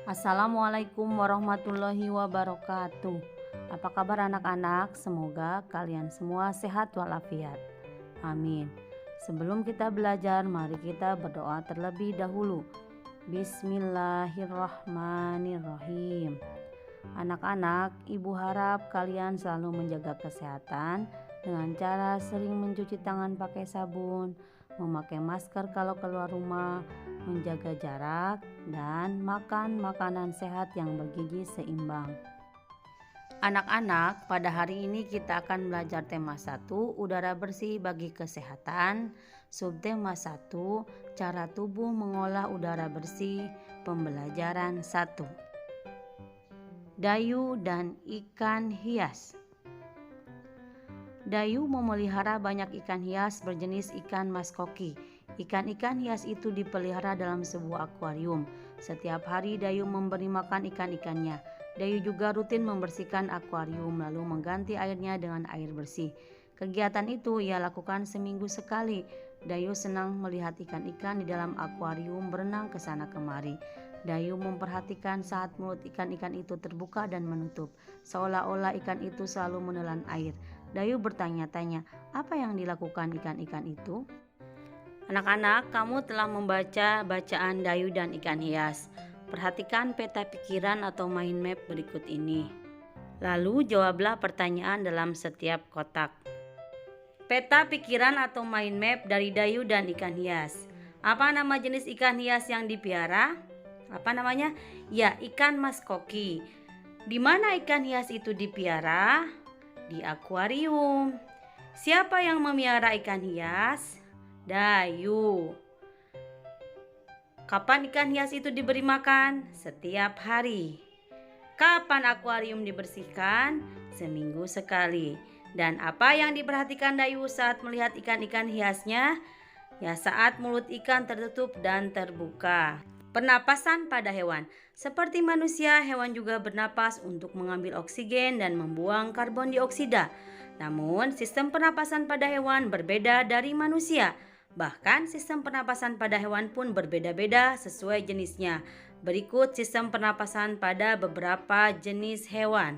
Assalamualaikum warahmatullahi wabarakatuh. Apa kabar anak-anak? Semoga kalian semua sehat walafiat. Amin. Sebelum kita belajar, mari kita berdoa terlebih dahulu. Bismillahirrahmanirrahim. Anak-anak, ibu harap kalian selalu menjaga kesehatan dengan cara sering mencuci tangan pakai sabun, memakai masker kalau keluar rumah, menjaga jarak, dan makan makanan sehat yang bergizi seimbang. Anak-anak, pada hari ini kita akan belajar tema 1, udara bersih bagi kesehatan. Subtema 1, cara tubuh mengolah udara bersih. Pembelajaran 1. Dayu dan ikan hias. Dayu memelihara banyak ikan hias berjenis ikan maskoki. Ikan-ikan hias itu dipelihara dalam sebuah akuarium. Setiap hari Dayu memberi makan ikan-ikannya. Dayu juga rutin membersihkan akuarium lalu mengganti airnya dengan air bersih. Kegiatan itu ia lakukan seminggu sekali. Dayu senang melihat ikan-ikan di dalam akuarium berenang ke sana kemari. Dayu memperhatikan saat mulut ikan-ikan itu terbuka dan menutup, seolah-olah ikan itu selalu menelan air. Dayu bertanya-tanya, apa yang dilakukan ikan-ikan itu? Anak-anak, kamu telah membaca bacaan Dayu dan ikan hias. Perhatikan peta pikiran atau mind map berikut ini. Lalu jawablah pertanyaan dalam setiap kotak. Peta pikiran atau mind map dari Dayu dan ikan hias. Apa nama jenis ikan hias yang dipiara? Apa namanya? Ya, ikan maskoki. Di mana ikan hias itu dipiara? Di akuarium. Siapa yang memelihara ikan hias? Dayu. Kapan ikan hias itu diberi makan? Setiap hari. Kapan akuarium dibersihkan? Seminggu sekali. Dan apa yang diperhatikan Dayu saat melihat ikan-ikan hiasnya? Ya, saat mulut ikan tertutup dan terbuka. Pernapasan pada hewan. Seperti manusia, hewan juga bernapas untuk mengambil oksigen dan membuang karbon dioksida. Namun, sistem pernapasan pada hewan berbeda dari manusia. Bahkan, sistem pernapasan pada hewan pun berbeda-beda sesuai jenisnya. Berikut sistem pernapasan pada beberapa jenis hewan.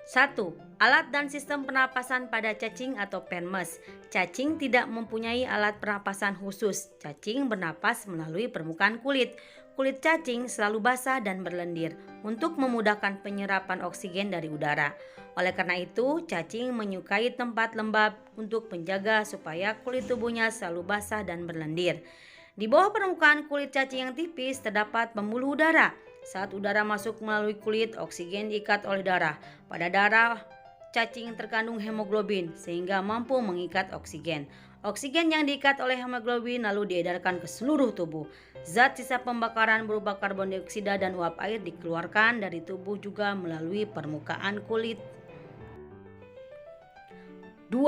1. Alat dan sistem pernapasan pada cacing atau penmes. Cacing tidak mempunyai alat pernapasan khusus. Cacing bernapas melalui permukaan kulit. Kulit cacing selalu basah dan berlendir untuk memudahkan penyerapan oksigen dari udara. Oleh karena itu, cacing menyukai tempat lembab untuk menjaga supaya kulit tubuhnya selalu basah dan berlendir. Di bawah permukaan kulit cacing yang tipis terdapat pembuluh udara. Saat udara masuk melalui kulit, oksigen diikat oleh darah. Pada darah, cacing terkandung hemoglobin sehingga mampu mengikat oksigen. Oksigen yang diikat oleh hemoglobin lalu diedarkan ke seluruh tubuh. Zat sisa pembakaran berupa karbon dioksida dan uap air dikeluarkan dari tubuh juga melalui permukaan kulit. 2.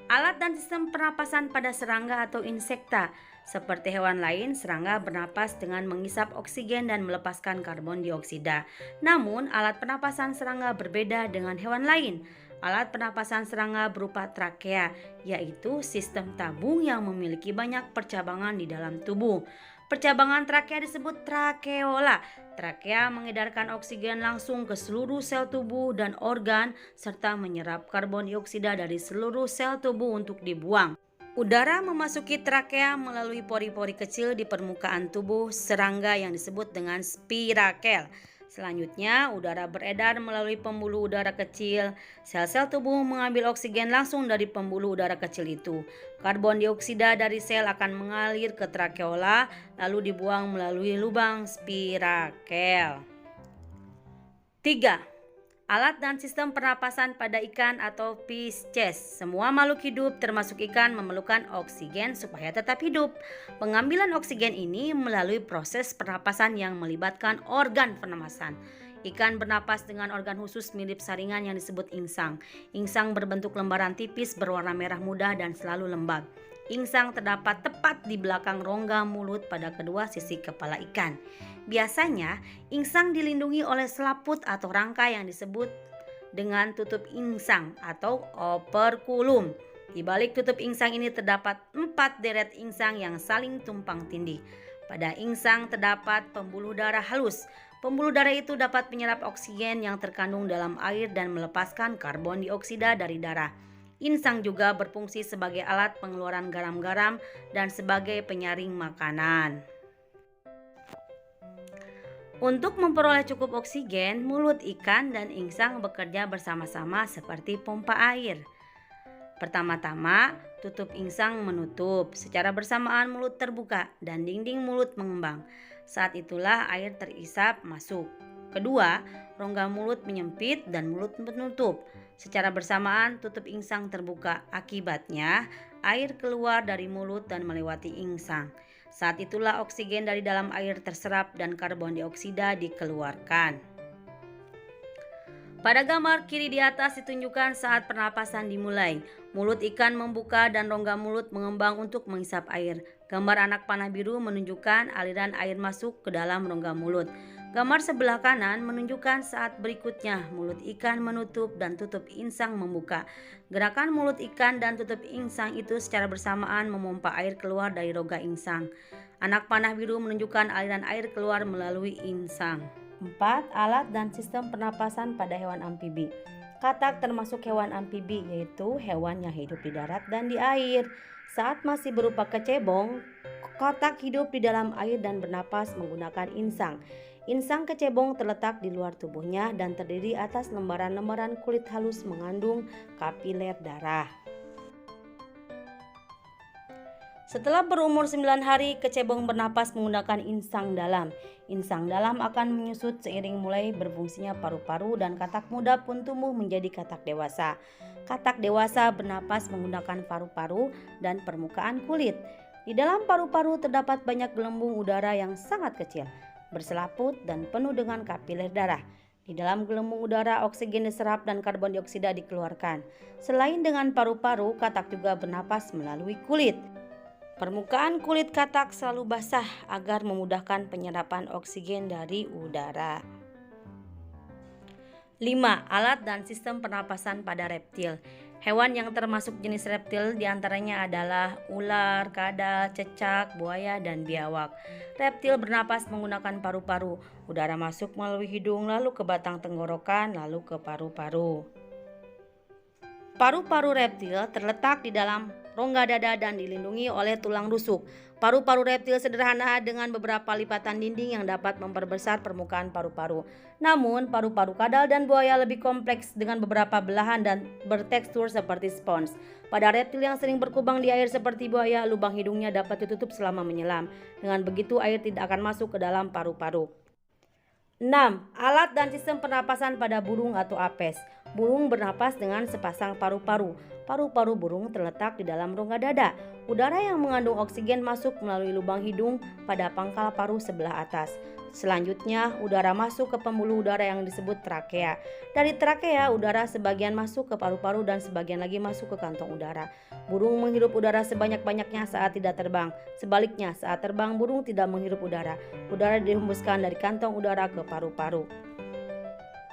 Alat dan sistem pernapasan pada serangga atau insekta. Seperti hewan lain, serangga bernapas dengan menghisap oksigen dan melepaskan karbon dioksida. Namun, alat pernapasan serangga berbeda dengan hewan lain. Alat pernapasan serangga berupa trakea, yaitu sistem tabung yang memiliki banyak percabangan di dalam tubuh. Percabangan trakea disebut trakeola. Trakea mengedarkan oksigen langsung ke seluruh sel tubuh dan organ serta menyerap karbon dioksida dari seluruh sel tubuh untuk dibuang. Udara memasuki trakea melalui pori-pori kecil di permukaan tubuh serangga yang disebut dengan spirakel. Selanjutnya, udara beredar melalui pembuluh udara kecil. Sel-sel tubuh mengambil oksigen langsung dari pembuluh udara kecil itu. Karbon dioksida dari sel akan mengalir ke trakeola, lalu dibuang melalui lubang spirakel. 3. Alat dan sistem pernapasan pada ikan atau Pisces. Semua makhluk hidup termasuk ikan memerlukan oksigen supaya tetap hidup. Pengambilan oksigen ini melalui proses pernapasan yang melibatkan organ pernapasan. Ikan bernapas dengan organ khusus mirip saringan yang disebut insang. Insang berbentuk lembaran tipis berwarna merah muda dan selalu lembab. Insang terdapat tepat di belakang rongga mulut pada kedua sisi kepala ikan. Biasanya, insang dilindungi oleh selaput atau rangka yang disebut dengan tutup insang atau operculum. Di balik tutup insang ini terdapat 4 deret insang yang saling tumpang tindih. Pada insang terdapat pembuluh darah halus. Pembuluh darah itu dapat menyerap oksigen yang terkandung dalam air dan melepaskan karbon dioksida dari darah. Insang juga berfungsi sebagai alat pengeluaran garam-garam dan sebagai penyaring makanan. Untuk memperoleh cukup oksigen, mulut ikan dan insang bekerja bersama-sama seperti pompa air. Pertama-tama, tutup insang menutup. Secara bersamaan mulut terbuka dan dinding mulut mengembang. Saat itulah air terisap masuk. Kedua, rongga mulut menyempit dan mulut menutup. Secara bersamaan tutup insang terbuka. Akibatnya, air keluar dari mulut dan melewati insang. Saat itulah oksigen dari dalam air terserap dan karbon dioksida dikeluarkan. Pada gambar kiri di atas ditunjukkan saat pernapasan dimulai. Mulut ikan membuka dan rongga mulut mengembang untuk menghisap air. Gambar anak panah biru menunjukkan aliran air masuk ke dalam rongga mulut. Gambar sebelah kanan menunjukkan saat berikutnya mulut ikan menutup dan tutup insang membuka. Gerakan mulut ikan dan tutup insang itu secara bersamaan memompa air keluar dari rongga insang. Anak panah biru menunjukkan aliran air keluar melalui insang. 4. Alat dan sistem pernapasan pada hewan amfibi. Katak termasuk hewan amfibi, yaitu hewan yang hidup di darat dan di air. Saat masih berupa kecebong, katak hidup di dalam air dan bernapas menggunakan insang. Insang kecebong terletak di luar tubuhnya dan terdiri atas lembaran-lembaran kulit halus mengandung kapiler darah. Setelah berumur 9 hari, kecebong bernapas menggunakan insang dalam. Insang dalam akan menyusut seiring mulai berfungsinya paru-paru dan katak muda pun tumbuh menjadi katak dewasa. Katak dewasa bernapas menggunakan paru-paru dan permukaan kulit. Di dalam paru-paru terdapat banyak gelembung udara yang sangat kecil, berselaput dan penuh dengan kapiler darah. Di dalam gelembung udara, oksigen diserap dan karbon dioksida dikeluarkan. Selain dengan paru-paru, katak juga bernapas melalui kulit. Permukaan kulit katak selalu basah agar memudahkan penyerapan oksigen dari udara. 5. Alat dan sistem pernapasan pada reptil. Hewan yang termasuk jenis reptil diantaranya adalah ular, kadal, cecak, buaya, dan biawak. Reptil bernapas menggunakan paru-paru. Udara masuk melalui hidung, lalu ke batang tenggorokan, lalu ke paru-paru. Paru-paru reptil terletak di dalam rongga dada dan dilindungi oleh tulang rusuk. Paru-paru reptil sederhana dengan beberapa lipatan dinding yang dapat memperbesar permukaan paru-paru. Namun, paru-paru kadal dan buaya lebih kompleks dengan beberapa belahan dan bertekstur seperti spons. Pada reptil yang sering berkubang di air seperti buaya, lubang hidungnya dapat ditutup selama menyelam. Dengan begitu, air tidak akan masuk ke dalam paru-paru. 6. Alat dan sistem pernapasan pada burung atau apes. Burung bernapas dengan sepasang paru-paru. Paru-paru burung terletak di dalam rongga dada. Udara yang mengandung oksigen masuk melalui lubang hidung pada pangkal paru sebelah atas. Selanjutnya, udara masuk ke pembuluh udara yang disebut trakea. Dari trakea, udara sebagian masuk ke paru-paru dan sebagian lagi masuk ke kantong udara. Burung menghirup udara sebanyak-banyaknya saat tidak terbang. Sebaliknya, saat terbang, burung tidak menghirup udara. Udara dihembuskan dari kantong udara ke paru-paru.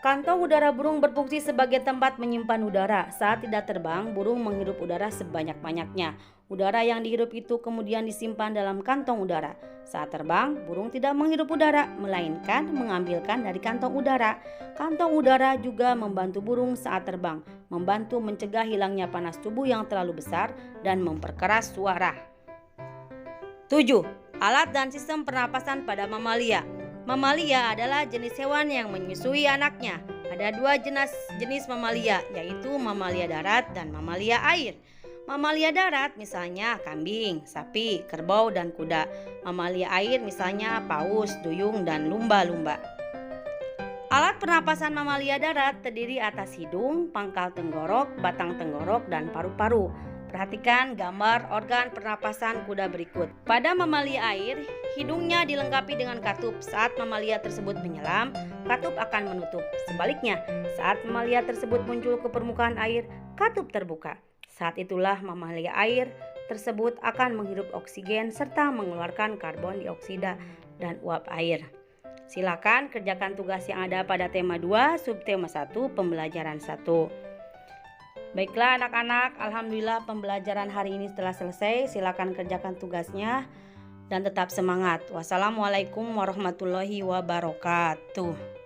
Kantong udara burung berfungsi sebagai tempat menyimpan udara. Saat tidak terbang, burung menghirup udara sebanyak-banyaknya. Udara yang dihirup itu kemudian disimpan dalam kantong udara. Saat terbang, burung tidak menghirup udara, melainkan mengambilkan dari kantong udara. Kantong udara juga membantu burung saat terbang, membantu mencegah hilangnya panas tubuh yang terlalu besar dan memperkeras suara. 7. Alat dan sistem pernapasan pada mamalia. Mamalia adalah jenis hewan yang menyusui anaknya. Ada dua jenis mamalia, yaitu mamalia darat dan mamalia air. Mamalia darat misalnya kambing, sapi, kerbau, dan kuda. Mamalia air misalnya paus, duyung, dan lumba-lumba. Alat pernapasan mamalia darat terdiri atas hidung, pangkal tenggorok, batang tenggorok, dan paru-paru. Perhatikan gambar organ pernapasan kuda berikut. Pada mamalia air, hidungnya dilengkapi dengan katup. Saat mamalia tersebut menyelam, katup akan menutup. Sebaliknya, saat mamalia tersebut muncul ke permukaan air, katup terbuka. Saat itulah mamalia air tersebut akan menghirup oksigen serta mengeluarkan karbon dioksida dan uap air. Silakan kerjakan tugas yang ada pada tema 2, subtema 1, pembelajaran 1. Baiklah anak-anak, alhamdulillah pembelajaran hari ini telah selesai. Silakan kerjakan tugasnya. dan tetap semangat. Wassalamualaikum warahmatullahi wabarakatuh.